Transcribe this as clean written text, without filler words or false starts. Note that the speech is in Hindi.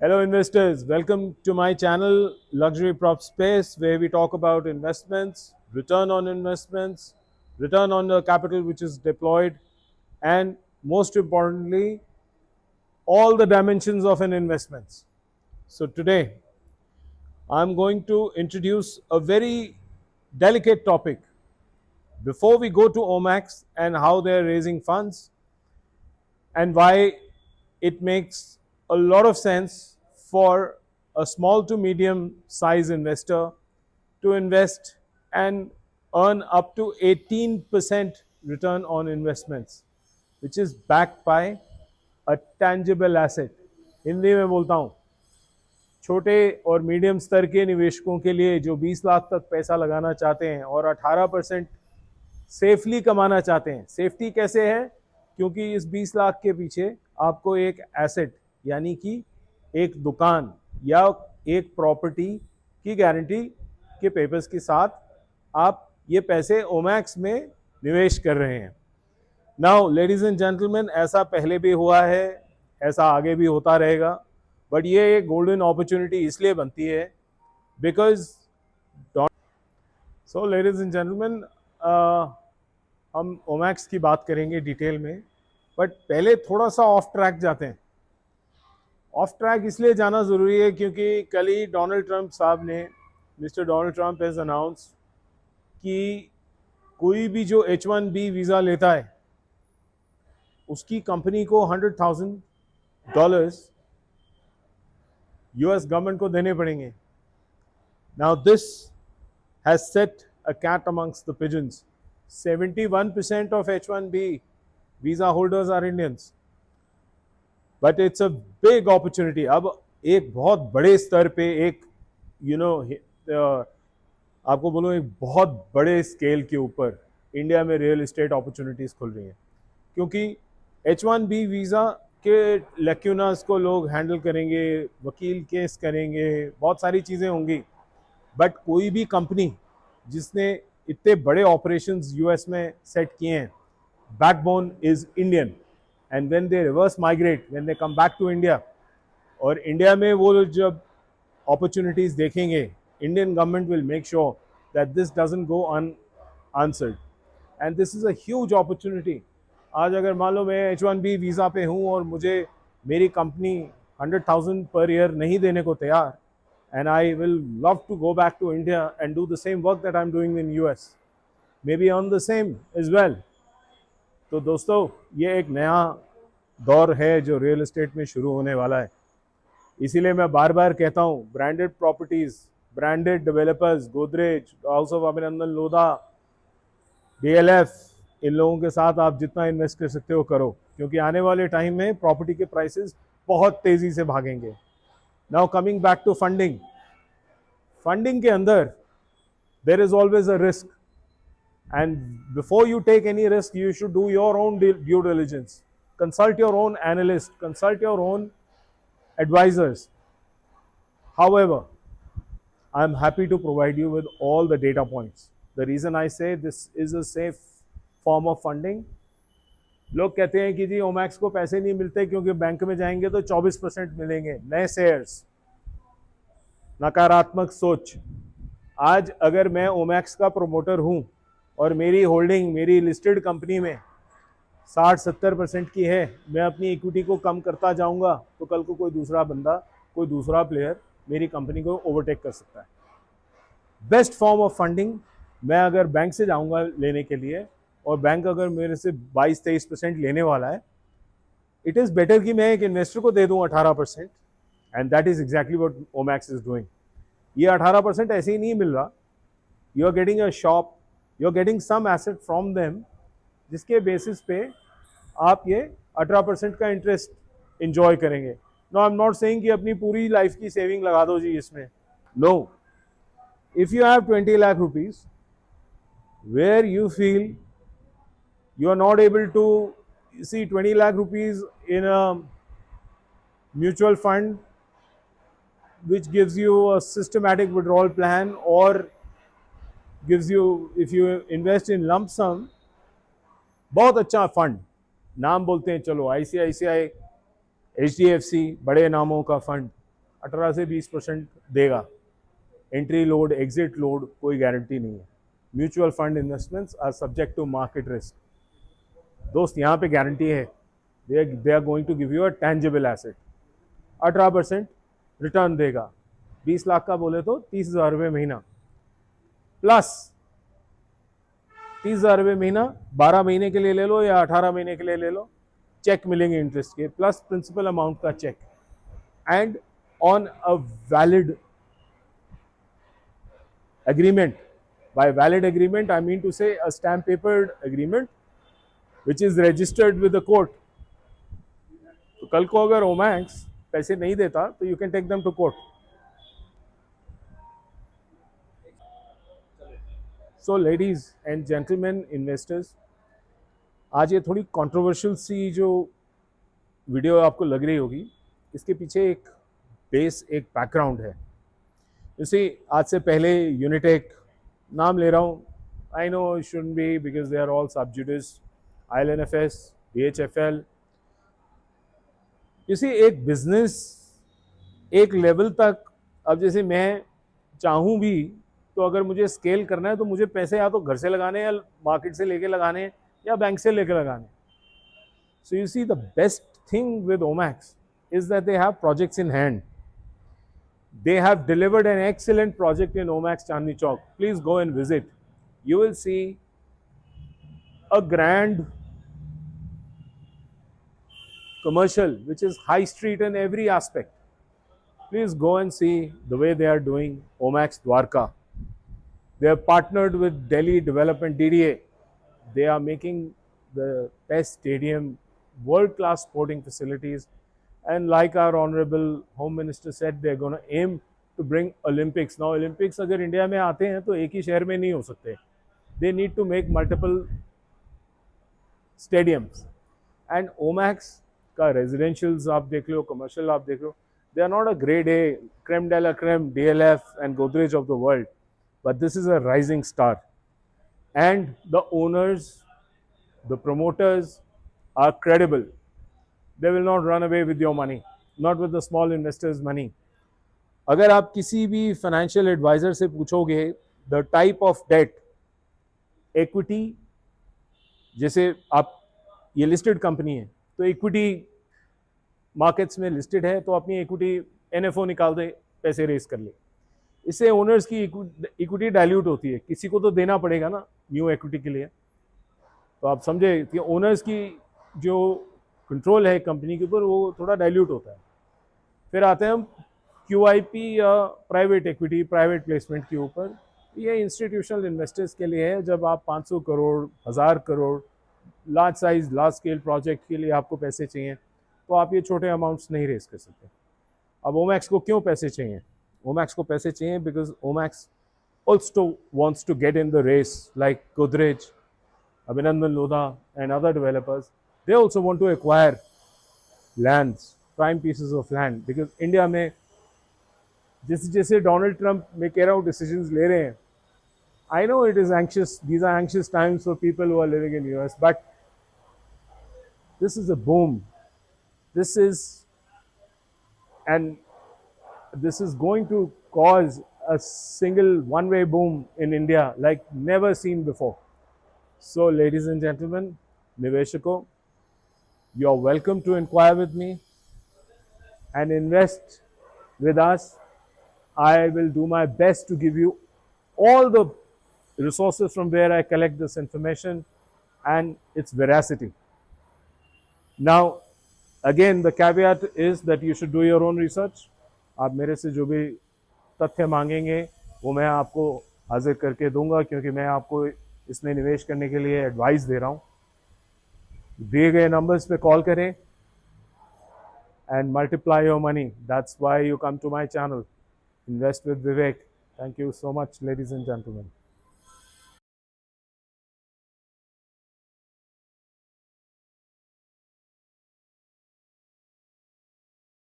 Hello, investors. Welcome to my channel, Luxury Prop Space, where we talk about investments, return on the capital which is deployed, and most importantly, all the dimensions of an investment. So today, I'm going to introduce a very delicate topic. Before we go to Omax and how they're raising funds and why it makes a lot of sense for a small to medium size investor to invest and earn up to 18% return on investments, which is backed by a tangible asset. Hindi में बोलता हूँ, छोटे और मीडियम स्तर के निवेशकों के लिए जो 20 लाख तक पैसा लगाना चाहते हैं और 18% सेफली कमाना चाहते हैं। सेफ्टी कैसे है? क्योंकि इस 20 लाख के पीछे आपको एक एसेट यानी कि एक दुकान या एक प्रॉपर्टी की गारंटी के पेपर्स के साथ आप ये पैसे ओमैक्स में निवेश कर रहे हैं। नाउ लेडीज एंड जेंटलमैन, ऐसा पहले भी हुआ है, ऐसा आगे भी होता रहेगा, बट ये एक गोल्डन अपॉर्चुनिटी इसलिए बनती है because so ladies and gentleman, हम ओमैक्स की बात करेंगे डिटेल में, बट पहले थोड़ा सा ऑफ ट्रैक जाते हैं। ऑफ ट्रैक इसलिए जाना ज़रूरी है क्योंकि कल ही डोनाल्ड ट्रंप साहब ने, mister Donald Trump has announce कि कोई भी जो H1B वीज़ा लेता है उसकी कंपनी को $100,000 US गवर्नमेंट को देने पड़ेंगे। Now this has set a cat amongst the pigeons. 71% of H1B visa holders are Indians. But it's a big opportunity. अब एक बहुत बड़े स्तर पे एक आपको बोलूँ एक बहुत बड़े स्केल के ऊपर इंडिया में रियल एस्टेट अपॉर्चुनिटीज़ खुल रही हैं, क्योंकि H1B वीज़ा के लैक्यूनास को लोग हैंडल करेंगे, वकील केस करेंगे, बहुत सारी चीज़ें होंगी, बट कोई भी कंपनी जिसने इतने बड़े ऑपरेशंस यूएस में सेट किए हैं, backbone is Indian, and when they reverse migrate, when they come back to India, और इंडिया में वो जब अपॉर्चुनिटीज़ देखेंगे, Indian government will make sure that this doesn't go unanswered, and this is a huge opportunity. आज अगर मान लो मैं H1B वीज़ा पे हूँ और मुझे मेरी कंपनी 100,000 पर ईयर नहीं देने को तैयार, and I will love to go back to India and do the same work that I'm doing in US, maybe on the same as well. तो दोस्तों, ये एक नया दौर है जो रियल एस्टेट में शुरू होने वाला है। इसीलिए मैं बार बार कहता हूँ, branded properties, branded developers, Godrej, house of अभिनंदन लोधा, DLF, इन लोगों के साथ आप जितना इन्वेस्ट कर सकते हो करो, क्योंकि आने वाले टाइम में प्रॉपर्टी के प्राइसेस बहुत तेज़ी से भागेंगे। Now coming back to funding, funding के अंदर there is always a risk, and before you take any risk you should do your own due diligence, consult your own analyst, consult your own advisors. However, I am happy to provide you with all the data points. The reason I say this is a safe form of funding, लोग कहते हैं कि जी ओमैक्स को पैसे नहीं मिलते क्योंकि बैंक में जाएंगे तो 24% मिलेंगे नए शेयर्स। नकारात्मक सोच। आज अगर मैं ओमैक्स का प्रोमोटर हूं और मेरी होल्डिंग मेरी लिस्टेड कंपनी में 60-70% की है, मैं अपनी इक्विटी को कम करता जाऊंगा तो कल को कोई दूसरा बंदा, कोई दूसरा प्लेयर मेरी कंपनी को ओवरटेक कर सकता है। बेस्ट फॉर्म ऑफ फंडिंग, मैं अगर बैंक से जाऊंगा लेने के लिए और बैंक अगर मेरे से 22-23% लेने वाला है, इट इज़ बेटर कि मैं एक इन्वेस्टर को दे दूं 18%, and that is exactly what Omaxe is doing. ये 18% ऐसे ही नहीं मिल रहा, you are getting a shop, you are getting some asset from them, जिसके बेसिस पे आप ये 18% का इंटरेस्ट इंजॉय करेंगे। No, I am not saying कि अपनी पूरी लाइफ की सेविंग लगा दो जी इसमें। No, if you have 20 lakh rupees where you feel you are not able to see 20 lakh rupees in a mutual fund which gives you a systematic withdrawal plan, or gives you, if you invest in lump sum, बहुत अच्छा फंड, नाम बोलते हैं चलो ICICI, HDFC, बड़े नामों का फंड, 18 से 20% देगा। एंट्री लोड, एग्जिट लोड कोई गारंटी नहीं है। Mutual fund investments are subject to market risk. दोस्त यहाँ पे गारंटी है, they are going to give you a tangible asset. 18% return देगा। 20 लाख का बोले तो 30,000 रुपये महीना, प्लस 30,000 रुपये महीना 12 महीने के लिए ले लो या 18 महीने के लिए ले लो, चेक मिलेंगे इंटरेस्ट के, प्लस प्रिंसिपल अमाउंट का cheque, and on a valid agreement. By valid agreement, I mean to say a stamp papered agreement which is registered with the court. तो कल को अगर ओमैक्स पैसे नहीं देता तो you can take them to court. So ladies and gentleman investors, आज ये थोड़ी कंट्रोवर्शियल सी जो वीडियो आपको लग रही होगी, इसके पीछे एक बेस, एक बैकग्राउंड है। जैसे आज से पहले यूनिटेक, नाम ले रहा हूँ, I know it shouldn't be because they are all sub judice, ILNFS, DHFL। इसी एक बिजनेस एक लेवल तक, अब जैसे मैं चाहूँ भी तो अगर मुझे स्केल करना है तो मुझे पैसे या तो घर से लगाने या मार्केट से लेके लगाने या बैंक से लेके लगाने। So you see the best thing with Omaxe is that they have projects in hand. They have delivered an excellent project in Omax Chandni Chowk. Please go and visit. You will see a grand commercial which is high street in every aspect. Please go and see the way they are doing Omax Dwarka. They have partnered with Delhi Development DDA. They are making the best stadium, world-class sporting facilities. And like our honorable home minister said, they're going to aim to bring Olympics. Now Olympics अगर इंडिया में आते हैं तो एक ही शहर में नहीं हो सकते, they need to make multiple stadiums. And Omax का residentials आप देख लो, commercial आप देख लो, they are not a grade A, creme de la creme, DLF and Godrej of the world, but this is a rising star. And the owners, the promoters are credible. They will not run away with your money, not with the small investors' money. अगर आप किसी भी फाइनेंशियल एडवाइजर से पूछोगे the type of debt, equity, जैसे आप, ये लिस्टेड कंपनी है तो इक्विटी मार्केट्स में लिस्टेड है तो अपनी इक्विटी NFO निकाल दे, पैसे रेस कर ले। इससे ओनर्स की इक्विटी डाइल्यूट होती है, किसी को तो देना पड़ेगा ना न्यू इक्विटी के लिए। तो आप समझे कि ओनर्स की जो कंट्रोल है कंपनी के ऊपर वो थोड़ा डाइल्यूट होता है। फिर आते हैं हम QIP या प्राइवेट इक्विटी, प्राइवेट प्लेसमेंट के ऊपर। ये इंस्टीट्यूशनल इन्वेस्टर्स के लिए है। जब आप 500 crore, 1000 crore, large size, large scale project के लिए आपको पैसे चाहिए तो आप ये छोटे अमाउंट्स नहीं रेस कर सकते। अब ओमैक्स को क्यों पैसे चाहिए? ओमैक्स को पैसे चाहिए because Omaxe also wants to get in the race like Godrej, Abhinandan Lodha and other developers. They also want to acquire lands, prime pieces of land, because India में जैसे जैसे डोनाल्ड ट्रंप, मैं कह रहा हूँ, डिसीजंस ले रहे हैं, I know it is anxious, these are anxious times for people who are living in US, but this is a boom. This is going to cause a single one-way boom in India like never seen before. So ladies and gentlemen, Niveshako, you are welcome to inquire with me and invest with us. I will do my best to give you all the resources from where I collect this information and its veracity. Now, again, the caveat is that you should do your own research. आप मेरे से जो भी तथ्य मांगेंगे वो मैं आपको हाजिर करके दूंगा, क्योंकि मैं आपको इसमें निवेश करने के लिए एडवाइस दे रहा हूँ। दिए गए नंबर्स पे कॉल करें and multiply your money. That's why you come to my channel. Invest with Vivek. Thank you so much, ladies and gentlemen.